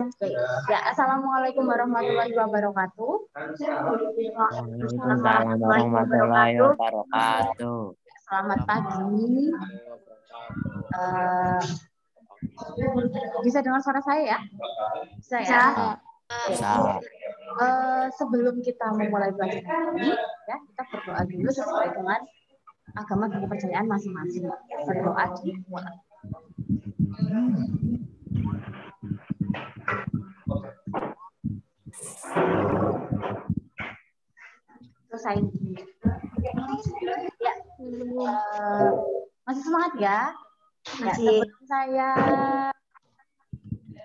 Oke. Ya, assalamualaikum warahmatullahi wabarakatuh. Waalaikumsalam warahmatullahi wabarakatuh. Selamat pagi. Bisa dengar suara saya ya? Bisa ya? Bisa. Sebelum kita memulai belajar ini, ya kita berdoa dulu sesuai dengan agama dan kepercayaan masing-masing. Berdoa dimulai. Selesai. Ya. Masih semangat ya?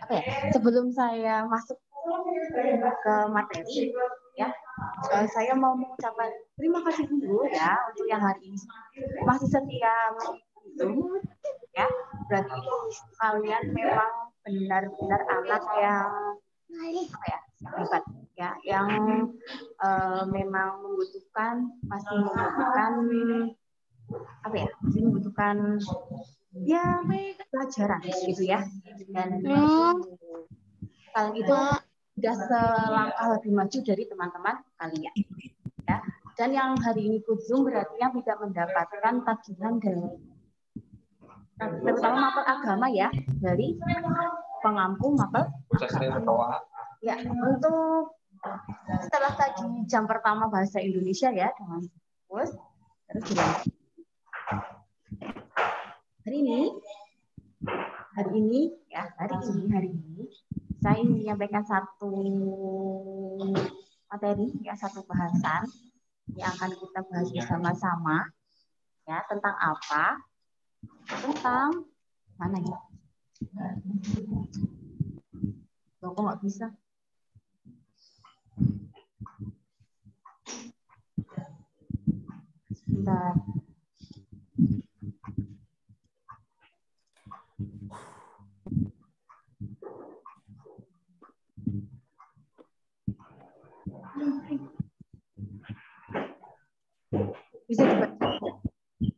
Ya, sebelum saya masuk ke materi, ya, saya mau mengucapkan terima kasih dulu ya untuk yang hari ini masih setia itu, ya. Berarti kalian memang benar-benar anak yang hebat, ya, yang memang masih membutuhkan ya pelajaran gitu ya, dan kalian itu sudah selangkah lebih maju dari teman-teman kalian, ya. Dan yang hari ini ikut Zoom berarti yang tidak mendapatkan tagihan dari terutama mapel agama ya, dari pengampu mapel agama. Ya, untuk setelah tadi jam pertama bahasa Indonesia ya dengan terus hari ini saya ingin menyampaikan satu materi, ya, satu bahasan yang akan kita bahas bersama-sama, ya. Tentang apa? Tentang mana ya? Kok nggak bisa? Sebentar.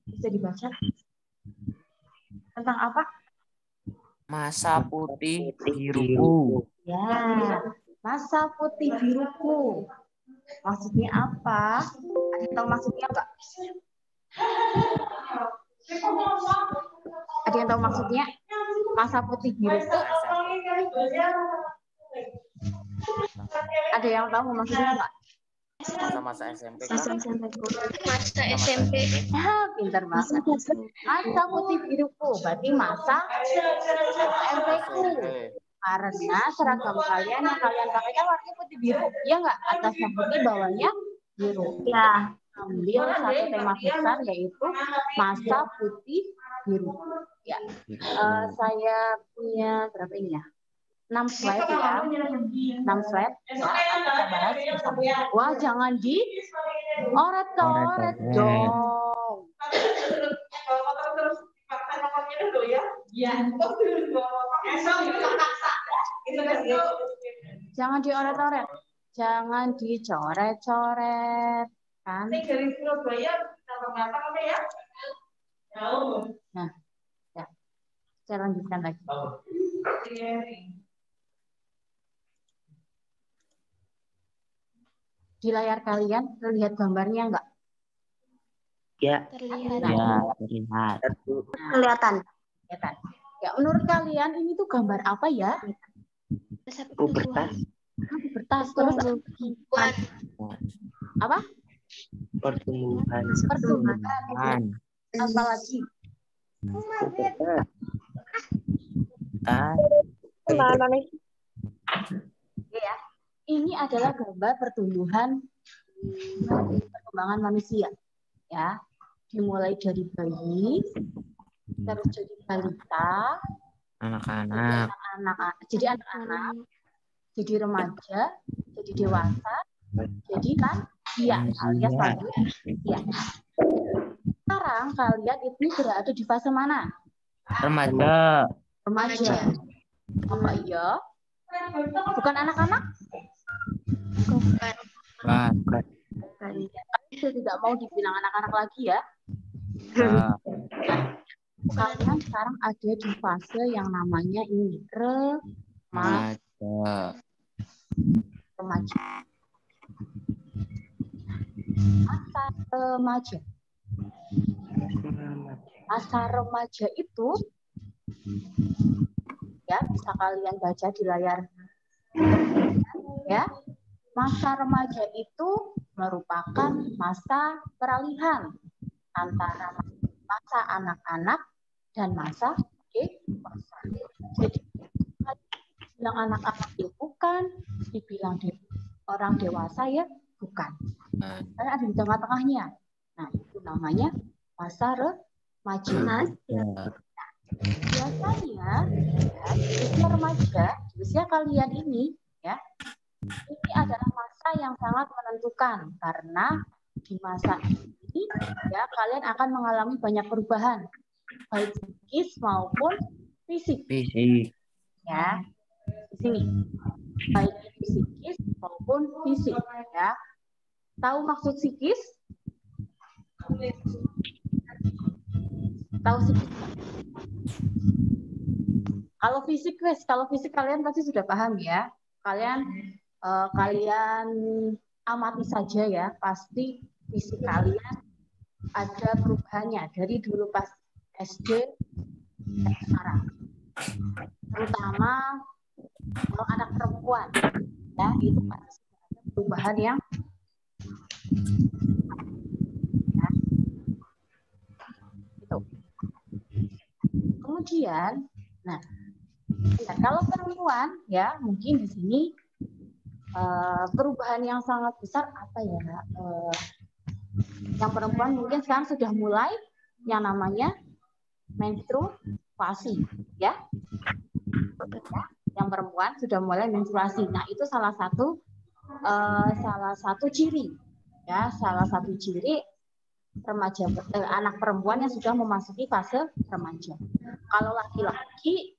Bisa dibaca tentang apa? Masa putih biruku. Ya, masa putih biruku. Maksudnya apa? Ada yang tahu maksudnya enggak? Ada yang tahu maksudnya masa putih biruku? Ada yang tahu maksudnya enggak? Masa-masa SMP kan? Masa SMP. Pintar banget. Masa putih biruku berarti masa SMP-ku. Karena seragam kalian yang kalian pakai kan warnanya putih biru, ya nggak? Atasnya putih, bawahnya biru. Ya, ambil satu tema besar yaitu masa putih biru. Ya, saya punya berapa ini ya? 6 slide ya. 6 slide. Ya, kita bahas bersama. Wah, jangan di oret-oret dong. Jangan dioret-oret, jangan dicoret-coret, kan? Nah, ya, saya lanjutkan lagi. Di layar kalian terlihat gambarnya enggak? Ya, Terlihat. ya, terlihat. Kelihatan. Ya, menurut kalian ini tuh gambar apa ya? Pertumbuhan. Bertas terus apa? Pertumbuhan. Apa lagi? Ya, ini adalah gambar pertumbuhan perkembangan manusia, ya. Dimulai dari bayi, terus jadi balita, Anak-anak. jadi anak-anak, jadi remaja, jadi dewasa, jadi lansia alias lansia. Sekarang kalian ini berada di fase mana? Remaja. Apa iya? Bukan anak-anak? Bukan. Saya tidak mau dibilang anak-anak lagi ya. Kalian sekarang ada di fase yang namanya ini remaja. Remaja. Masa remaja. Masa remaja itu ya bisa kalian baca di layar ya. Masa remaja itu merupakan masa peralihan antara masa anak-anak dan masa dewasa. Jadi bilang anak-anak ya bukan, dibilang orang dewasa ya bukan. Karena ada di tengah-tengahnya. Nah, itu namanya masa remaja. Biasanya ya, di usia remaja, di usia kalian ini ya, ini adalah masa yang sangat menentukan karena di masa ini ya kalian akan mengalami banyak perubahan baik psikis maupun fisik. Ya, di sini baik psikis maupun fisik ya. Tahu maksud psikis? Tahu psikis? Kalau fisik kalian pasti sudah paham ya. Kalian amati saja ya, pasti fisik kalian ada perubahannya dari dulu pas SD dan sekarang. Terutama kalau anak perempuan ya, itu pasti ada perubahan yang ya, itu. Kemudian, nah, kalau perempuan ya mungkin di sini perubahan yang sangat besar apa ya? Yang perempuan mungkin sekarang sudah mulai yang namanya menstruasi, ya. Yang perempuan sudah mulai menstruasi. Nah itu salah satu ciri, ya, salah satu ciri remaja anak perempuan yang sudah memasuki fase remaja. Kalau laki-laki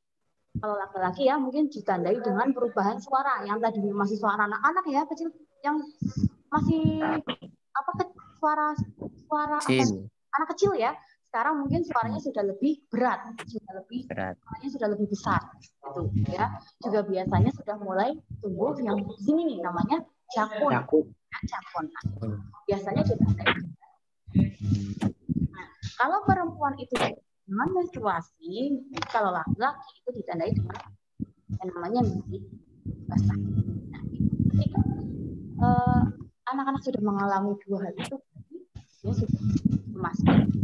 ya mungkin ditandai dengan perubahan suara yang tadi masih suara anak-anak ya kecil, yang masih suara anak kecil ya. Sekarang mungkin suaranya sudah lebih berat, suaranya sudah lebih besar, gitu ya. Juga biasanya sudah mulai tumbuh yang di sini nih namanya jakun. Biasanya ditandai. Nah, kalau perempuan itu dengan menstruasi, kalau laki-laki itu ditandai dengan yang namanya mimpi basah. Nah, ketika anak-anak sudah mengalami dua hal itu, dia sudah memasuki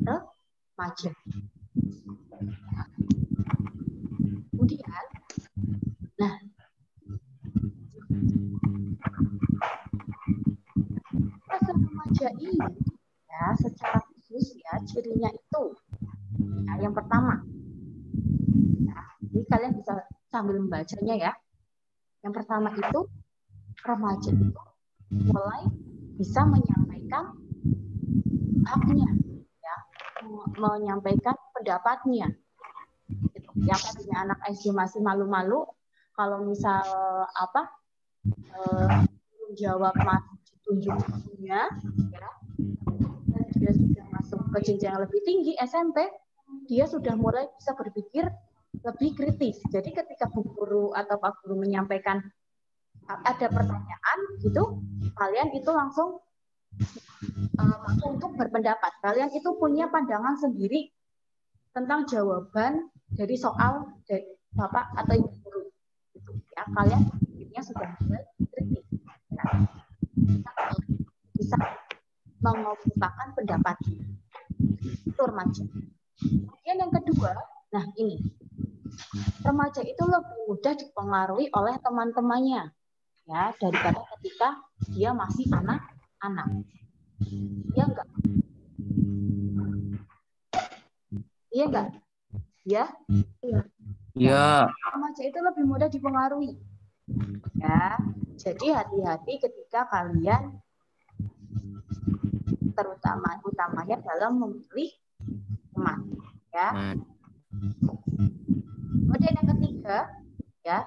remaja. Kemudian, nah, fase remaja ini ya secara khusus ya cirinya itu ya, yang pertama ya, ini kalian bisa sambil membacanya ya. Yang pertama itu remaja itu mulai bisa menyampaikan haknya ya, menyampaikan pendapatnya gitu. Yang tadinya anak SD masih malu-malu kalau misal menjawab masih ditunjuknya ya, dan dia sudah masuk ke jenjang yang lebih tinggi SMP, dia sudah mulai bisa berpikir lebih kritis. Jadi ketika Bu Guru atau Pak Guru menyampaikan ada pertanyaan gitu, kalian itu langsung untuk berpendapat. Kalian itu punya pandangan sendiri tentang jawaban dari soal dari Bapak atau Ibu Guru. Gitu, ya. Kalian pikirnya sudah mulai kritis. Ya. Bisa mengungkapkan pendapat. Itu remaja. Kemudian yang kedua, nah ini. Remaja itu lebih mudah dipengaruhi oleh teman-temannya ya daripada ketika dia masih anak-anak. Iya enggak? Iya enggak? Ya? Iya. Remaja itu lebih mudah dipengaruhi. Ya, jadi hati-hati ketika kalian utamanya dalam memilih teman, ya. Kemudian yang ketiga, ya,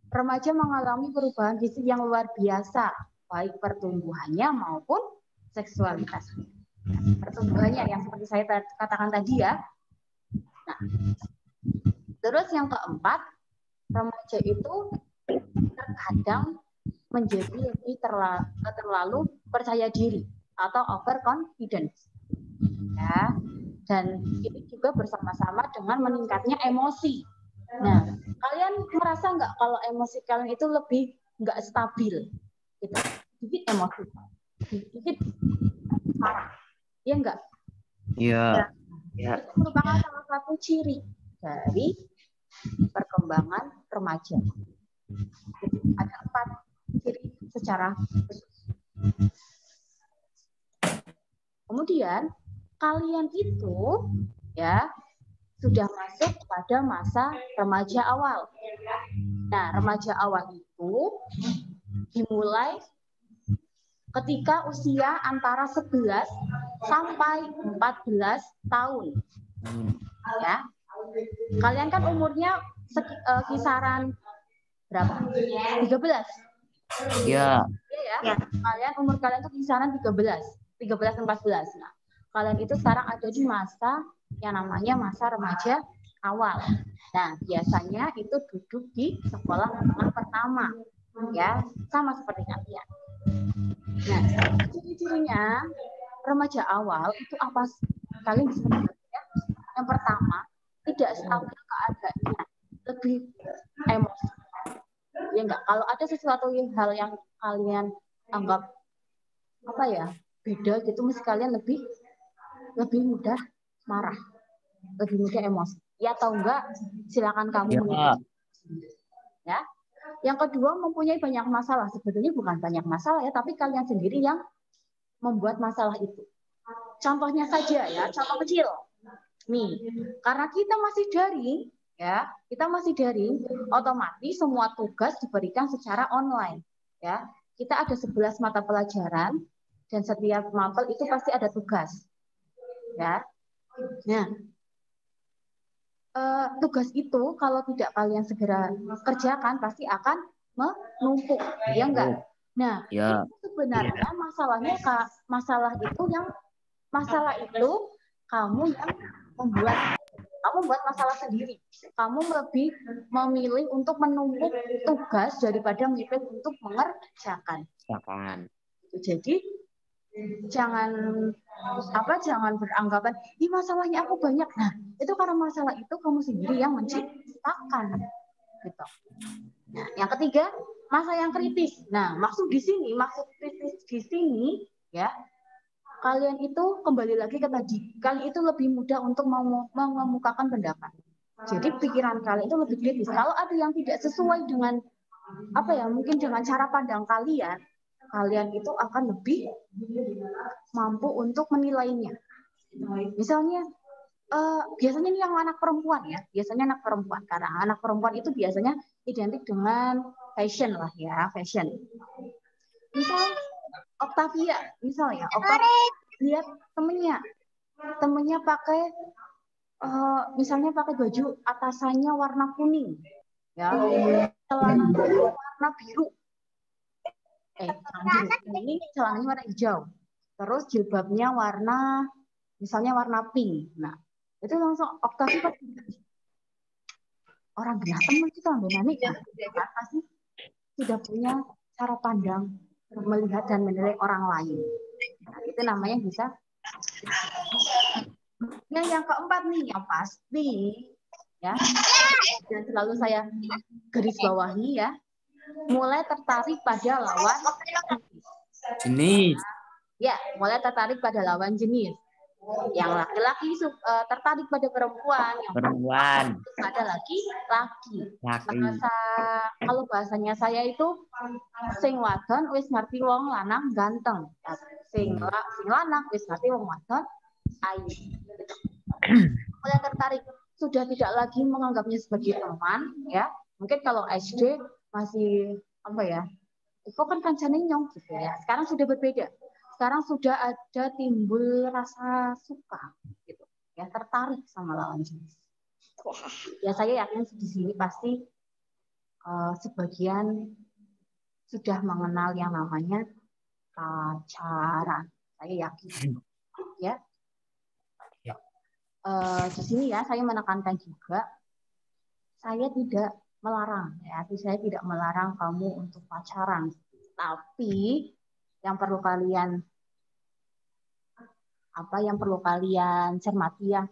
remaja mengalami perubahan fisik yang luar biasa, baik pertumbuhannya maupun seksualitasnya. Pertumbuhannya yang seperti saya katakan tadi ya. Nah, terus yang keempat, remaja itu terkadang menjadi lebih terlalu percaya diri atau overconfidence, ya. Dan ini juga bersama-sama dengan meningkatnya emosi. Nah, kalian merasa nggak kalau emosi kalian itu lebih nggak stabil, gitu? Sedikit emosi, sedikit marah, ya enggak? Iya. Ya. Itu merupakan salah satu ciri dari perkembangan remaja. Ada 4 ciri secara khusus. Kemudian kalian itu ya sudah masuk pada masa remaja awal. Nah, remaja awal itu dimulai ketika usia antara 11 sampai 14 tahun. Ya. Kalian kan umurnya kisaran berapa? 13. Iya. Ya. Kalian umur kalian itu kisaran 13 14. Nah, kalian itu sekarang ada di masa yang namanya masa remaja awal. Nah, biasanya itu duduk di sekolah menengah pertama, ya, sama seperti kalian. Nah, ciri-cirinya remaja awal itu apa? Kalian bisa melihat ya. Yang pertama, tidak stabil keadaannya, lebih emosi. Ya enggak, kalau ada sesuatu hal yang kalian anggap apa ya beda gitu, mesti kalian lebih mudah marah, lebih mudah emosi. Ya atau enggak, silakan kamu menilai. Ya. Yang kedua, mempunyai banyak masalah. Sebetulnya bukan banyak masalah ya, tapi kalian sendiri yang membuat masalah itu. Contohnya saja ya, contoh kecil. Nih, karena kita masih daring, ya, kita masih daring, otomatis semua tugas diberikan secara online, ya. Kita ada 11 mata pelajaran dan setiap mapel itu pasti ada tugas, ya. Nah, tugas itu kalau tidak kalian segera kerjakan pasti akan menumpuk, ya enggak? Nah, ya. itu sebenarnya masalahnya masalah itu kamu yang membuat masalah sendiri. Kamu lebih memilih untuk menumpuk tugas daripada memilih untuk mengerjakan. Jadi jangan beranggapan ini masalahnya aku banyak. Nah, itu karena masalah itu kamu sendiri yang menciptakan, gitu. Nah, yang ketiga, masa yang kritis. Nah, maksud kritis di sini ya, kalian itu kembali lagi ke tadi, kalian itu lebih mudah untuk mengemukakan pendapat. Jadi pikiran kalian itu lebih kritis. Kalau ada yang tidak sesuai dengan mungkin dengan cara pandang kalian itu akan lebih mampu untuk menilainya. Misalnya, biasanya ini yang anak perempuan ya, karena anak perempuan itu biasanya identik dengan fashion lah ya, fashion. Misal Octavia, lihat temennya pakai misalnya pakai baju atasannya warna kuning, ya, celananya warna biru, ini celananya warna hijau, terus jilbabnya misalnya warna pink. Nah, itu langsung Octavia orang ganteng itu ambenane pasti sudah punya cara pandang melihat dan menilai orang lain. Nah, itu namanya bisa. Nah, yang keempat nih, yang pasti ya, dan selalu saya garis bawahi ya, mulai tertarik pada lawan jenis. Ya, mulai tertarik pada lawan jenis. Yang laki-laki tertarik pada perempuan, yang perempuan pada laki-laki. Kalau bahasanya saya itu sing wadon wis ngerti wong lanang ganteng. Sing lanang wis ngerti wong wadon ayu. Mulai tertarik, sudah tidak lagi menganggapnya sebagai teman, ya. Mungkin kalau SD masih itu kan kancane nyong gitu ya. Sekarang sudah berbeda. Sekarang sudah ada timbul rasa suka gitu, ya, tertarik sama lawan jenis. Ya, saya yakin di sini pasti sebagian sudah mengenal yang namanya pacaran. Saya yakin, ya. Di sini ya saya menekankan juga, saya tidak melarang, ya. Saya tidak melarang kamu untuk pacaran, tapi yang perlu kalian cermati ya,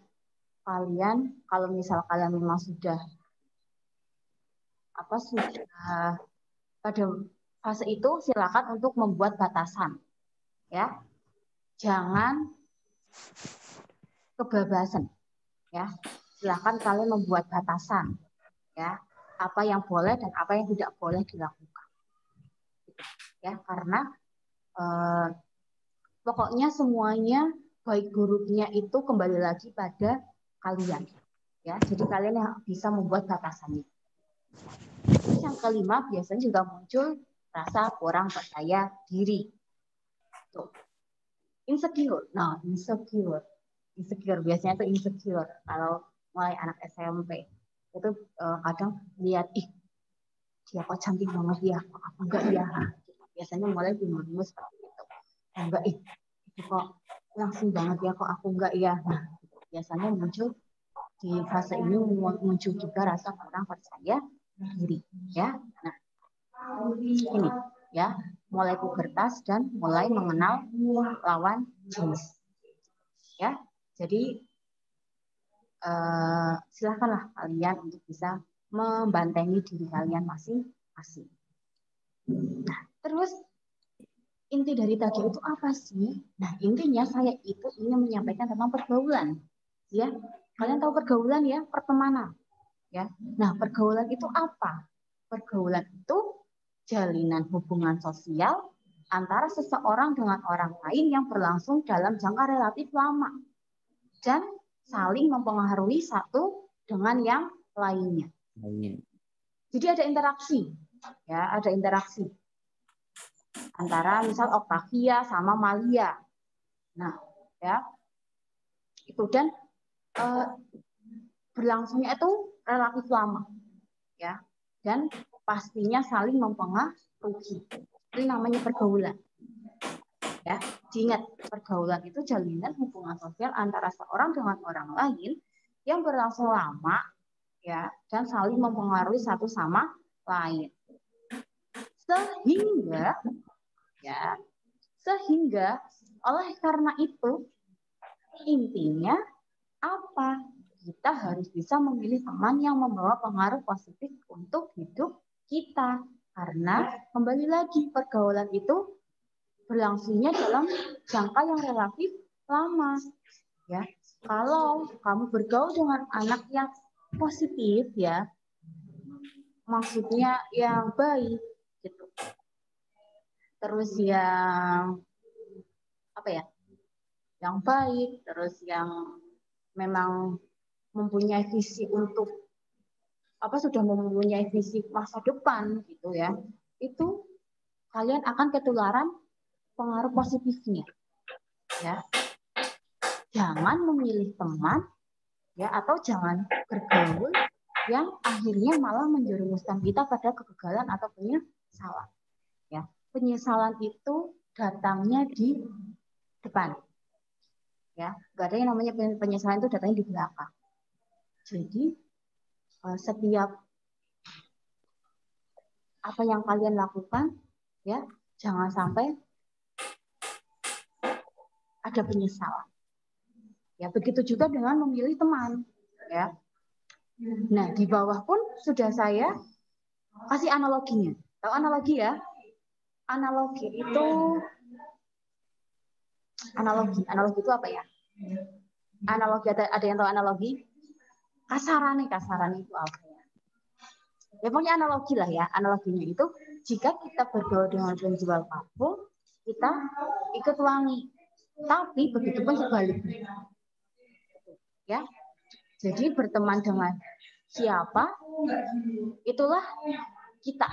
kalian kalau misal kalian memang sudah pada fase itu, silakan untuk membuat batasan, ya. Jangan kebebasan, ya. Silakan kalian membuat batasan, ya. Apa yang boleh dan apa yang tidak boleh dilakukan, ya. Karena pokoknya semuanya baik buruknya itu kembali lagi pada kalian, ya. Jadi kalian yang bisa membuat batasannya. Terus yang kelima, biasanya juga muncul rasa kurang percaya diri. Tuh. Insecure. Nah, insecure biasanya itu insecure kalau mulai anak SMP. Itu kadang lihat, dia kok cantik banget ya, kok aku enggak ya. Biasanya mulai bingung seperti itu. Enggak, itu kok langsung banget ya, kok aku enggak ya. Nah, biasanya muncul di fase ini, muncul juga rasa kurang percaya diri, ya. Nah, ini ya, mulai pubertas dan mulai mengenal lawan jenis, ya. Jadi silakanlah kalian untuk bisa membantengi diri kalian masing-masing. Nah, terus inti dari tadi itu apa sih? Nah, intinya saya itu ingin menyampaikan tentang pergaulan, ya. Kalian tahu pergaulan ya, pertemanan, ya. Nah, pergaulan itu apa? Pergaulan itu jalinan hubungan sosial antara seseorang dengan orang lain yang berlangsung dalam jangka relatif lama dan saling mempengaruhi satu dengan yang lainnya. Jadi ada interaksi, ya, ada interaksi antara misal Octavia sama Malia. Nah, ya, itu dan berlangsungnya itu relatif lama, ya, dan pastinya saling mempengaruhi. Ini namanya pergaulan. Ya, diingat, pergaulan itu jalinan hubungan sosial antara seorang dengan orang lain yang berlangsung lama, ya, dan saling mempengaruhi satu sama lain. Sehingga oleh karena itu intinya apa? Kita harus bisa memilih teman yang membawa pengaruh positif untuk hidup kita. Karena kembali lagi, pergaulan itu berlangsungnya dalam jangka yang relatif lama, ya. Kalau kamu bergaul dengan anak yang positif, ya, maksudnya yang baik, gitu. Terus yang yang baik, terus yang memang mempunyai visi untuk sudah mempunyai visi masa depan, gitu ya. Itu kalian akan ketularan pengaruh positifnya, ya. Jangan memilih teman, ya, atau jangan bergaul yang akhirnya malah menjerumuskan kita pada kegagalan atau penyesalan, ya. Penyesalan itu datangnya di depan, ya. Gak ada yang namanya penyesalan itu datangnya di belakang. Jadi setiap apa yang kalian lakukan, ya, jangan sampai ada penyesalan. Ya, begitu juga dengan memilih teman, ya. Nah, di bawah pun sudah saya kasih analoginya. Tahu analogi ya? Analogi itu itu apa ya? Analogi, ada yang tahu analogi? Kasaran itu apa ya? Ya pokoknya analogi lah ya. Analoginya itu jika kita bergaul dengan penjual parfum, kita ikut wangi. Tapi begitu pun sebaliknya. Ya. Jadi berteman dengan siapa, itulah kita.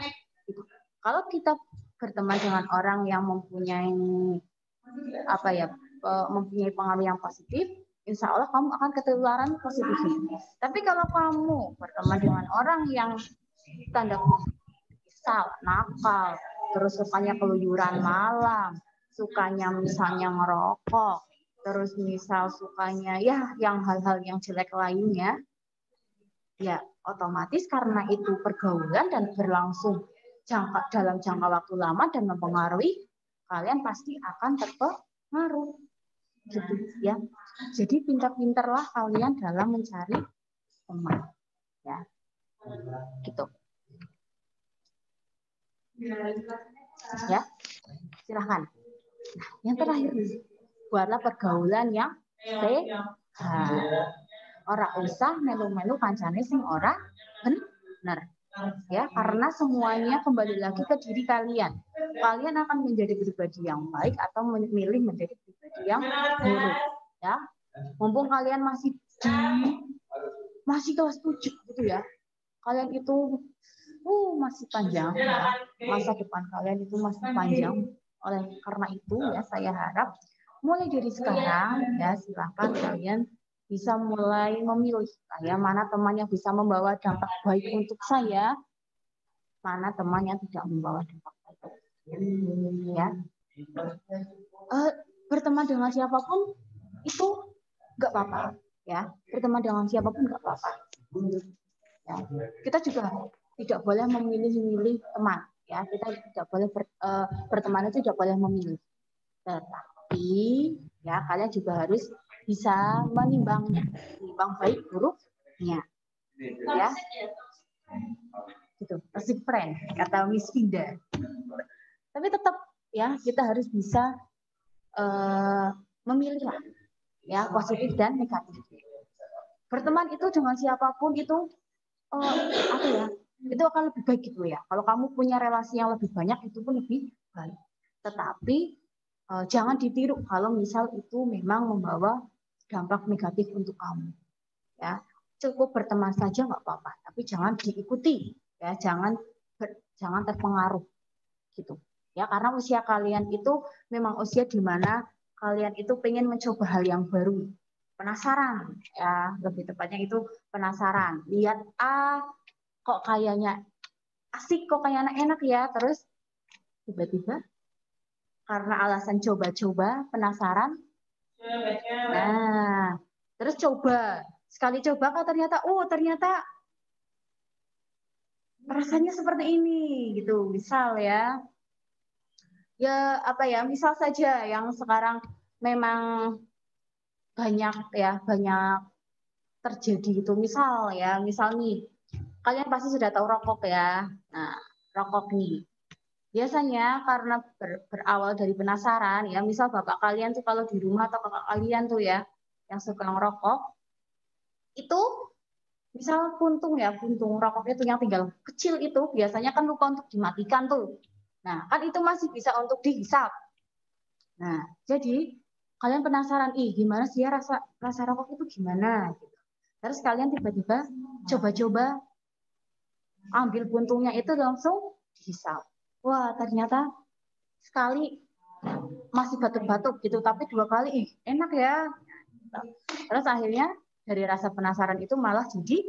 Kalau kita berteman dengan orang yang mempunyai mempunyai pengaruh yang positif, insya Allah kamu akan ketularan positifnya. Tapi kalau kamu berteman dengan orang yang tanda kutip misal nakal, terus sukanya keluyuran malam, sukanya misalnya ngerokok, terus misal sukanya ya yang hal-hal yang jelek lainnya, ya Otomatis karena itu pergaulan dan berlangsung dalam jangka waktu lama dan mempengaruhi, kalian pasti akan terpengaruh. Gitu ya. Jadi pintar-pintarlah kalian dalam mencari teman. Ya. Gitu. Ya. Silahkan. Nah, yang terakhir nih, buatlah pergaulan yang sehat. Ora usah melu-melu kancane sing ora bener. Ya, karena semuanya kembali lagi ke diri kalian. Kalian akan menjadi pribadi yang baik atau memilih menjadi pribadi yang buruk. Ya, mumpung kalian masih kelas 7 gitu ya. Kalian itu masih panjang ya. Masa depan kalian itu masih panjang. Oleh karena itu ya saya harap mulai dari sekarang ya silakan kalian bisa mulai memilih mana teman yang bisa membawa dampak baik untuk saya, mana teman yang tidak membawa dampak baik. Ya. Berteman dengan siapapun itu nggak apa-apa ya. Berteman dengan siapapun nggak apa-apa. Ya. Kita juga tidak boleh memilih-milih teman ya. Kita tidak boleh berteman itu tidak boleh memilih. Tetapi ya kalian juga harus bisa menimbang baik buruknya. Ya. Gitu. Persik friend kata Miss Finda. Tapi tetap ya kita harus bisa memilih lah ya positif dan negatif. Berteman itu dengan siapapun itu apa ya? Itu akan lebih baik gitu ya. Kalau kamu punya relasi yang lebih banyak itu pun lebih baik. Tetapi jangan ditiru kalau misal itu memang membawa dampak negatif untuk kamu. Ya, cukup berteman saja nggak apa-apa, tapi jangan diikuti, ya, jangan terpengaruh, gitu. Ya, karena usia kalian itu memang usia di mana kalian itu pengen mencoba hal yang baru, penasaran, ya, lebih tepatnya itu penasaran. Lihat kok kayaknya asik, kok kayaknya enak ya, terus tiba-tiba karena alasan coba-coba, penasaran, nah, terus coba. Sekali coba kok ternyata rasanya seperti ini gitu. Misal ya apa ya, misal saja yang sekarang memang banyak terjadi gitu. Misal nih kalian pasti sudah tahu rokok ya. Nah, rokok nih. Biasanya karena berawal dari penasaran ya, misal bapak kalian tuh kalau di rumah atau kakak kalian tuh ya yang suka ngerokok itu misal puntung rokok itu yang tinggal kecil itu biasanya kan lupa untuk dimatikan tuh. Nah, kan itu masih bisa untuk dihisap. Nah, jadi kalian penasaran, gimana sih ya rasa rokok itu gimana? Terus kalian tiba-tiba coba-coba ambil puntungnya itu langsung dihisap. Wah, ternyata sekali masih batuk-batuk gitu, tapi 2 kali enak ya. Terus akhirnya dari rasa penasaran itu malah jadi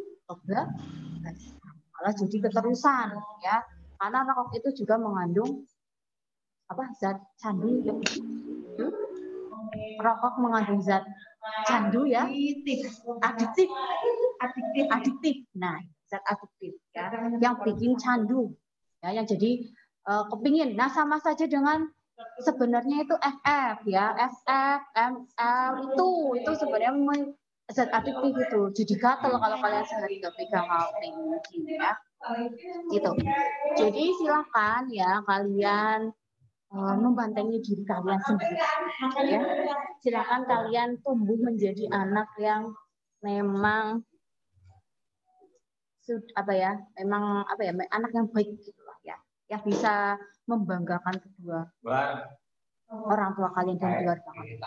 malah jadi keterusan ya, karena rokok itu juga mengandung zat candu ya. Rokok mengandung zat candu ya, adiktif. Nah, zat adiktif ya, yang bikin candu ya, yang jadi kepingin. Nah, sama saja dengan sebenarnya itu FF ya, FF, ML itu sebenarnya zat adiktif itu. Jadi gatel kalau kalian sehari nggak pegang HP mungkin ya. Gitu. Jadi silakan ya kalian membantengi diri kalian sendiri. Ya. Silakan kalian tumbuh menjadi anak yang memang anak yang baik gitu lah ya. Yang bisa membanggakan kedua orang tua kalian dan keluarga kalian.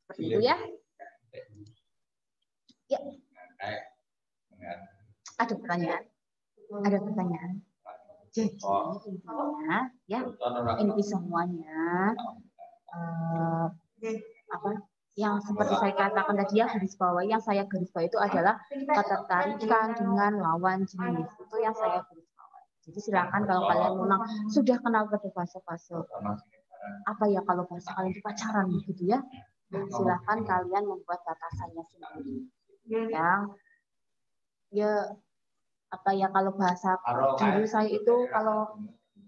Seperti itu ya. Ya. Ada pertanyaan? Jadi intinya ya, inti semuanya yang seperti saya katakan tadi ya, yang saya garis bawahi itu adalah ketertarikan dengan lawan jenis. Itu yang saya garis bawahi. Jadi silakan kalau kalian memang sudah kenal pada fase-fase kalau bahasa kalian itu pacaran gitu ya. Silakan kalian membuat batasannya sendiri. Yang ya apa ya, kalau bahasa dulu saya itu, kalau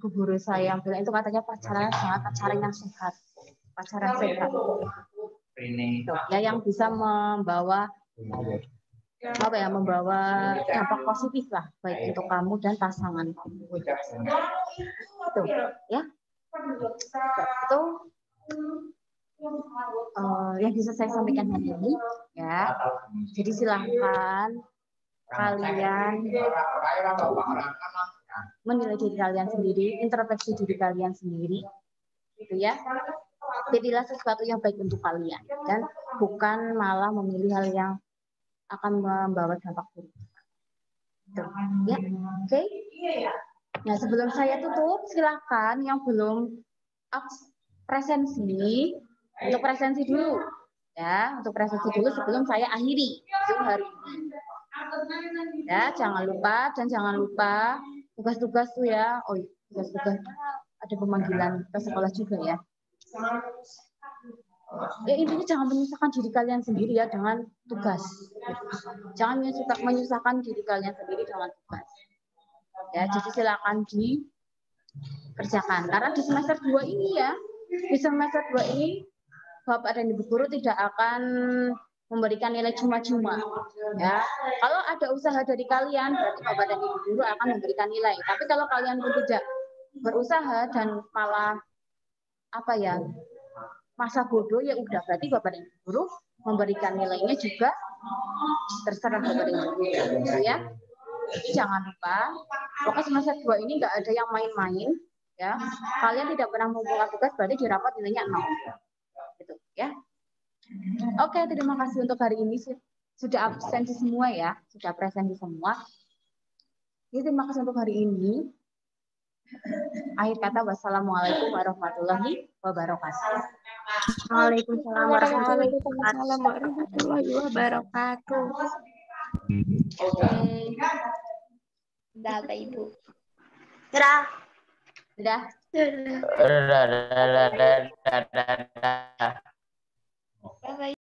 guru saya yang bilang itu katanya pacaran yang sehat, pacaran sehat. Ya, yang bisa membawa apa ya, membawa dampak positif lah baik untuk kamu dan pasangan kamu. Itu ya. Itu yang bisa saya sampaikan hari ini ya. Jadi silahkan kalian menilai diri kalian sendiri, introspeksi diri kalian sendiri, gitu ya. Jadilah sesuatu yang baik untuk kalian dan bukan malah memilih hal yang akan membawa dampak buruk. Ya, oke. Nah, sebelum saya tutup, silakan yang belum presensi, untuk presensi dulu, ya, untuk presensi dulu sebelum saya akhiri Zoom hari ini. Ya, jangan lupa tugas-tugas tuh ya. Oh, tugas-tugas ada pemanggilan ke sekolah juga ya. Ya, intinya jangan menyusahkan diri kalian sendiri ya dengan tugas. Jangan menyusahkan diri kalian sendiri dengan tugas. Ya, jadi silakan dikerjakan. Karena di semester 2 ini ya, di semester 2 ini Bapak dan Ibu guru tidak akan memberikan nilai cuma-cuma. Ya, kalau ada usaha dari kalian, berarti Bapak dan Ibu guru akan memberikan nilai. Tapi kalau kalian pun tidak berusaha dan malah apa ya, masa bodoh, ya udah, berarti Bapak dan Ibu guru memberikan nilainya juga terserah Bapak dan Ibu guru ya. Jadi jangan lupa, pokoknya semester 2 ini nggak ada yang main-main ya. Kalian tidak pernah membuat tugas, berarti di rapat nilainya 0. Gitu ya. Oke, terima kasih untuk hari ini, sudah absensi semua ya, sudah presensi semua. Jadi terima kasih untuk hari ini. Akhir kata, wassalamualaikum warahmatullahi wabarakatuh. Waalaikumsalam warahmatullahi wabarakatuh. Oke. Udah, Bapak Ibu. Sudah. Dadah.